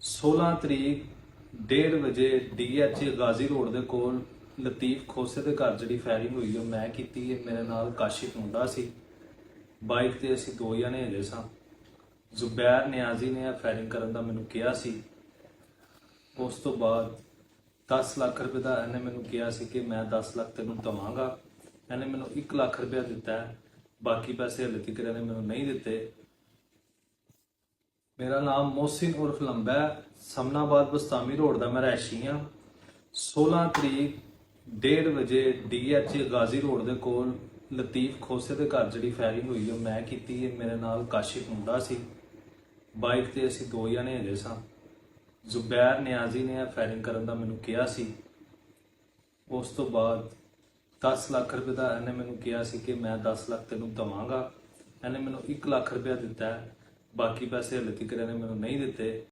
16 ਤਰੀਕ 1:30 ਵਜੇ DH Ghazi road ਦੇ ਕੋਲ ਲਤੀਫ ਖੋਸੇ ਦੇ ਘਰ ਜਿਹੜੀ ਫਾਇਰਿੰਗ ਹੋਈ ਉਹ ਮੈਂ ਕੀਤੀ ਹੈ। ਮੇਰੇ ਨਾਲ ਕਾਸ਼ਿਫ ਮੁੰਡਾ ਸੀ, ਬਾਈਕ ਤੇ ਅਸੀਂ ਦੋ ਜਣੇ ਹੈਗੇ ਸਾਂ। ਜ਼ੁਬੈਰ ਨਿਆਜ਼ੀ ਨੇ ਫਾਇਰਿੰਗ ਕਰਨ ਦਾ ਮੈਨੂੰ ਕਿਹਾ ਸੀ। ਉਸ ਤੋਂ ਬਾਅਦ 10 ਲੱਖ ਰੁਪਏ ਦਾ ਇਹਨੇ ਮੈਨੂੰ ਕਿਹਾ ਸੀ ਕਿ ਮੈਂ 10 ਲੱਖ ਤੈਨੂੰ ਦਵਾਂਗਾ। ਇਹਨੇ ਮੈਨੂੰ 1 ਲੱਖ ਰੁਪਇਆ ਦਿੱਤਾ ਹੈ, ਬਾਕੀ ਪੈਸੇ ਹਲੇ ਤੱਕ ਇਹਨੇ ਮੈਨੂੰ ਨਹੀਂ ਦਿੱਤੇ। ਮੇਰਾ ਨਾਮ ਮੋਹਸਿਨ ਉਰਫ ਲੰਬਾ ਹੈ, ਸਮਨਾਬਾਦ ਬਸਤਾਮੀ ਰੋਡ ਦਾ ਮੈਂ ਰਹਿਸ਼ੀ ਹਾਂ। 16 ਤਰੀਕ 1:30 ਵਜੇ DH ਗਾਜ਼ੀ ਰੋਡ ਦੇ ਕੋਲ ਲਤੀਫ ਖੋਸੇ ਦੇ ਘਰ ਜਿਹੜੀ ਫਾਇਰਿੰਗ ਹੋਈ ਉਹ ਮੈਂ ਕੀਤੀ ਹੈ। ਮੇਰੇ ਨਾਲ ਕਾਸ਼ਿਫ ਮੁੰਡਾ ਸੀ, ਬਾਈਕ ਤੇ ਅਸੀਂ ਦੋ ਜਣੇ ਹੈਗੇ ਸਾਂ। ਜ਼ੁਬੈਰ ਨਿਆਜ਼ੀ ਨੇ ਫਾਇਰਿੰਗ ਕਰਨ ਦਾ ਮੈਨੂੰ ਕਿਹਾ ਸੀ। ਉਸ ਤੋਂ ਬਾਅਦ 10 ਲੱਖ ਰੁਪਏ ਦਾ ਇਹਨੇ ਮੈਨੂੰ ਕਿਹਾ ਸੀ ਕਿ ਮੈਂ 10 ਲੱਖ ਤੈਨੂੰ ਦਵਾਂਗਾ। ਇਹਨੇ ਮੈਨੂੰ 1 ਲੱਖ ਰੁਪਇਆ ਦਿੱਤਾ ਹੈ, ਬਾਕੀ ਪੈਸੇ ਹਲੇ ਤੱਕ ਇਹਨੇ ਮੈਨੂੰ ਨਹੀਂ ਦਿੱਤੇ।